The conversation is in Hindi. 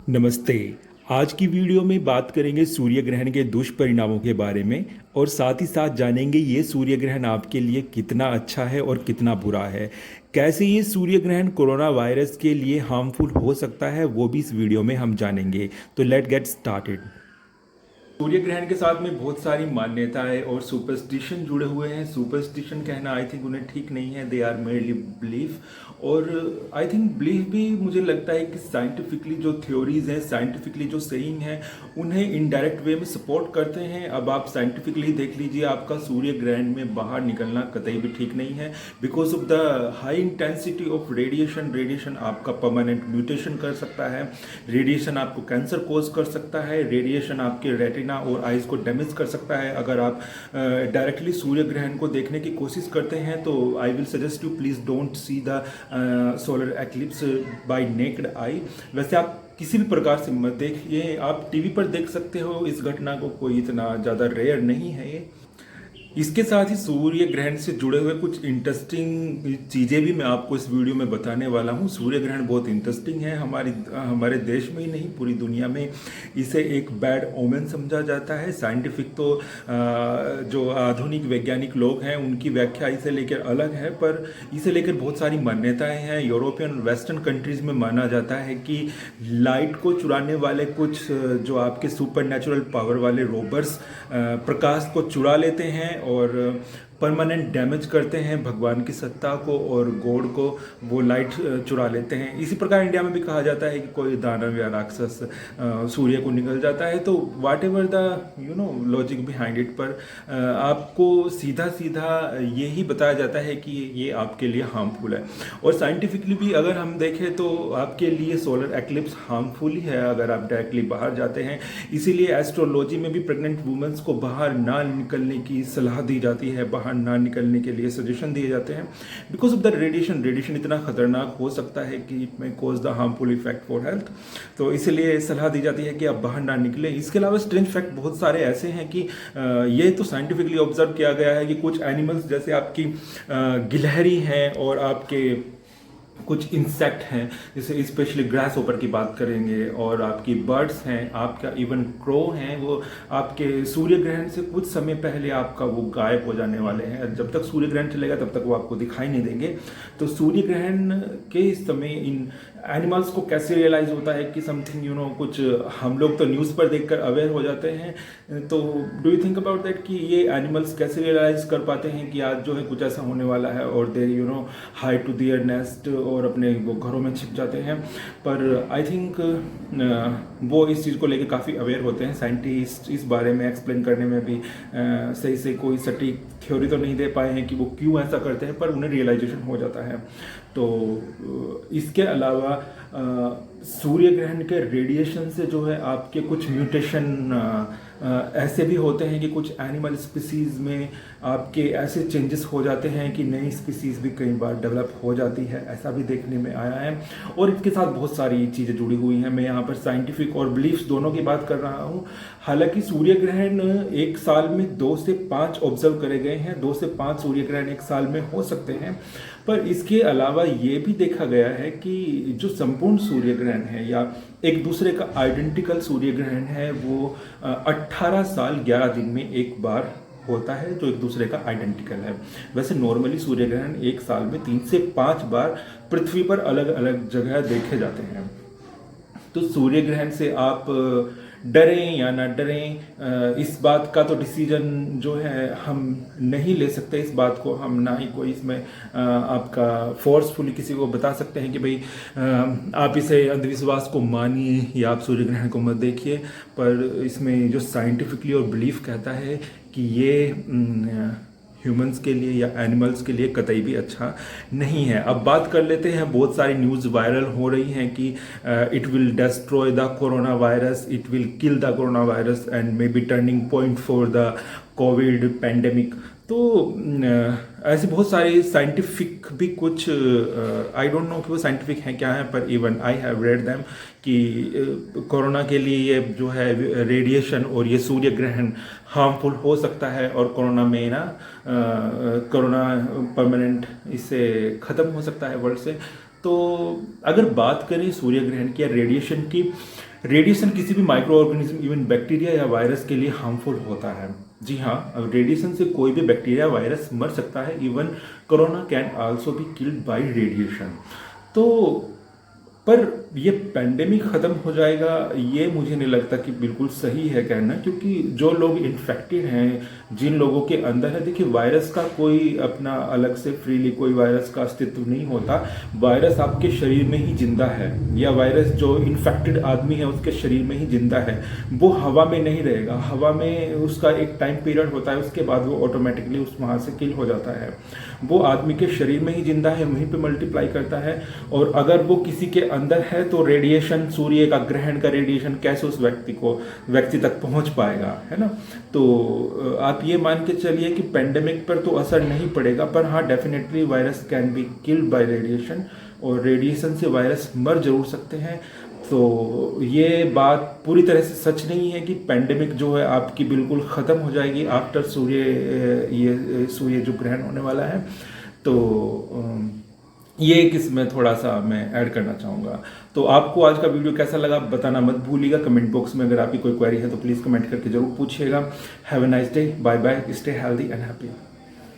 नमस्ते। आज की वीडियो में बात करेंगे सूर्य ग्रहण के दुष्परिणामों के बारे में और साथ ही साथ जानेंगे ये सूर्य ग्रहण आपके लिए कितना अच्छा है और कितना बुरा है। कैसे ये सूर्य ग्रहण कोरोना वायरस के लिए हार्मफुल हो सकता है वो भी इस वीडियो में हम जानेंगे। तो लेट गेट स्टार्टेड। सूर्य ग्रहण के साथ में बहुत सारी मान्यताएं और सुपरस्टिशन जुड़े हुए हैं। सुपरस्टिशन कहना आई थिंक उन्हें ठीक नहीं है, दे आर मेरली बिलीफ। और आई थिंक बिलीफ भी मुझे लगता है कि साइंटिफिकली जो थ्योरीज हैं, साइंटिफिकली जो सेइंग हैं, उन्हें इनडायरेक्ट वे में सपोर्ट करते हैं। अब आप साइंटिफिकली देख लीजिए, आपका सूर्य ग्रहण में बाहर निकलना कतई भी ठीक नहीं है because of the high intensity of radiation. Radiation आपका परमानेंट म्यूटेशन कर सकता है, रेडिएशन आपको कैंसर कोज कर सकता है, रेडिएशन आपके रेटिना और आइज को डैमेज कर सकता है। अगर आप डायरेक्टली सूर्य ग्रहण को देखने की कोशिश करते हैं तो I will suggest you please don't see the solar eclipse by naked eye. वैसे आप किसी भी प्रकार से मत देखिए, आप टीवी पर देख सकते हो इस घटना को, कोई इतना ज़्यादा रेयर नहीं है ये। इसके साथ ही सूर्य ग्रहण से जुड़े हुए कुछ इंटरेस्टिंग चीज़ें भी मैं आपको इस वीडियो में बताने वाला हूँ। सूर्य ग्रहण बहुत इंटरेस्टिंग है, हमारे देश में ही नहीं पूरी दुनिया में इसे एक बैड ओमेन समझा जाता है। साइंटिफिक तो जो आधुनिक वैज्ञानिक लोग हैं उनकी व्याख्या इसे लेकर अलग है, पर इसे लेकर बहुत सारी मान्यताएं हैं। यूरोपियन वेस्टर्न कंट्रीज में माना जाता है कि लाइट को चुराने वाले कुछ जो आपके सुपर नेचुरल पावर वाले रोबर्स प्रकाश को चुरा लेते हैं और परमानेंट डैमेज करते हैं भगवान की सत्ता को और गॉड को, वो लाइट चुरा लेते हैं। इसी प्रकार इंडिया में भी कहा जाता है कि कोई दानव या राक्षस सूर्य को निकल जाता है। तो whatever the logic behind it, पर आपको सीधा सीधा यही बताया जाता है कि ये आपके लिए हार्मफुल है। और साइंटिफिकली भी अगर हम देखें तो आपके लिए सोलर एक्लिप्स हार्मफुल ही है अगर आप डायरेक्टली बाहर जाते हैं। इसीलिए एस्ट्रोलॉजी में भी प्रेग्नेंट वुमेन्स को बाहर ना निकलने की सलाह दी जाती है, बाहर ना निकलने के लिए सजेशन दिए जाते हैं because of the radiation. Radiation इतना खतरनाक हो सकता है कि it may cause the harmful effect for health, तो इसलिए सलाह दी जाती है कि आप बाहर ना निकलें। इसके अलावा स्ट्रेंज फैक्ट बहुत सारे ऐसे हैं कि ये तो साइंटिफिकली ऑब्जर्व किया गया है कि कुछ एनिमल्स जैसे आपकी गिलहरी हैं और आपके कुछ इंसेक्ट हैं, जैसे स्पेशली ग्रास होपर की बात करेंगे, और आपकी बर्ड्स हैं, आपका इवन क्रो हैं, वो आपके सूर्य ग्रहण से कुछ समय पहले आपका वो गायब हो जाने वाले हैं। जब तक सूर्य ग्रहण चलेगा तब तक वो आपको दिखाई नहीं देंगे। तो सूर्य ग्रहण के समय इन एनिमल्स को कैसे रियलाइज होता है कि समथिंग कुछ हम लोग तो न्यूज़ पर देखकर अवेयर हो जाते हैं, तो do you think about that कि ये एनिमल्स कैसे रियलाइज कर पाते हैं कि आज जो है कुछ ऐसा होने वाला है, और दे हाई टू देयर नेस्ट और अपने वो घरों में छिप जाते हैं। पर आई थिंक वो इस चीज़ को लेकर काफ़ी अवेयर होते हैं। साइंटिस्ट इस बारे में एक्सप्लेन करने में भी सही से कोई सटीक थ्योरी तो नहीं दे पाए हैं कि वो क्यों ऐसा करते हैं, पर उन्हें रियलाइजेशन हो जाता है। तो इसके अलावा सूर्य ग्रहण के रेडिएशन से जो है आपके कुछ म्यूटेशन ऐसे भी होते हैं कि कुछ एनिमल स्पीसीज़ में आपके ऐसे चेंजेस हो जाते हैं कि नई स्पीसीज़ भी कई बार डेवलप हो जाती है, ऐसा भी देखने में आया है। और इसके साथ बहुत सारी चीज़ें जुड़ी हुई हैं। मैं यहाँ पर साइंटिफिक और बिलीफ्स दोनों की बात कर रहा हूँ। हालांकि सूर्य ग्रहण एक साल में 2 से 5 ऑब्जर्व करे गए हैं, 2 से 5 सूर्य ग्रहण एक साल में हो सकते हैं। पर इसके अलावा ये भी देखा गया है कि जो संपूर्ण सूर्य ग्रहण है या एक दूसरे का आइडेंटिकल सूर्य ग्रहण है, वो 18 साल 11 दिन में एक बार होता है, जो एक दूसरे का आइडेंटिकल है। वैसे नॉर्मली सूर्य ग्रहण एक साल में 3 से 5 बार पृथ्वी पर अलग अलग जगह देखे जाते हैं। तो सूर्य ग्रहण से आप डरें या ना डरें, इस बात का तो डिसीजन जो है हम नहीं ले सकते। इस बात को हम ना ही कोई इसमें आपका फोर्सफुली किसी को बता सकते हैं कि भाई आप इसे अंधविश्वास को मानिए या आप सूर्य ग्रहण को मत देखिए। पर इसमें जो साइंटिफिकली और बिलीफ कहता है कि ये ह्यूमंस के लिए या एनिमल्स के लिए कतई भी अच्छा नहीं है। अब बात कर लेते हैं, बहुत सारी न्यूज़ वायरल हो रही हैं कि it will destroy the corona virus, it will kill the corona virus and may be turning point for the Covid pandemic. तो ऐसे बहुत सारे साइंटिफिक भी कुछ आई डोंट नो कि वो साइंटिफिक हैं क्या है, पर even I have read them कि कोरोना के लिए ये जो है रेडिएशन और ये सूर्य ग्रहण हार्मफुल हो सकता है, और कोरोना में ना कोरोना परमानेंट इससे ख़त्म हो सकता है वर्ल्ड से। तो अगर बात करें सूर्य ग्रहण की या रेडिएशन की, रेडिएशन किसी भी माइक्रो ऑर्गेनिज्म इवन बैक्टीरिया या वायरस के लिए हार्मफुल होता है। जी हाँ, रेडिएशन से कोई भी बैक्टीरिया वायरस मर सकता है। Even corona can also be killed by radiation. तो पर ये पैंडेमिक ख़त्म हो जाएगा, ये मुझे नहीं लगता कि बिल्कुल सही है कहना, क्योंकि जो लोग इन्फेक्टेड हैं, जिन लोगों के अंदर है, देखिए वायरस का कोई अपना अलग से फ्रीली कोई वायरस का अस्तित्व नहीं होता। वायरस आपके शरीर में ही जिंदा है, या वायरस जो इन्फेक्टेड आदमी है उसके शरीर में ही जिंदा है। वो हवा में नहीं रहेगा, हवा में उसका एक टाइम पीरियड होता है, उसके बाद वो ऑटोमेटिकली उस वहाँ से किल हो जाता है। वो आदमी के शरीर में ही जिंदा है, वहीं पे मल्टीप्लाई करता है। और अगर वो किसी के अंदर है तो रेडिएशन, सूर्य का ग्रहण का रेडिएशन कैसे उस व्यक्ति तक पहुंच पाएगा, है ना। तो आप ये मान के चलिए कि पेंडेमिक पर तो असर नहीं पड़ेगा, पर हाँ definitely virus can be killed by radiation, और रेडिएशन से वायरस मर जरूर सकते हैं। तो ये बात पूरी तरह से सच नहीं है कि पेंडेमिक जो है आपकी बिल्कुल ख़त्म हो जाएगी आफ्टर सूर्य जो ग्रहण होने वाला है। तो ये एक इसमें थोड़ा सा मैं ऐड करना चाहूँगा। तो आपको आज का वीडियो कैसा लगा बताना मत भूलिएगा कमेंट बॉक्स में। अगर आपकी कोई क्वेरी है तो प्लीज़ कमेंट करके जरूर पूछिएगा। Have a nice day, bye bye, stay healthy and happy.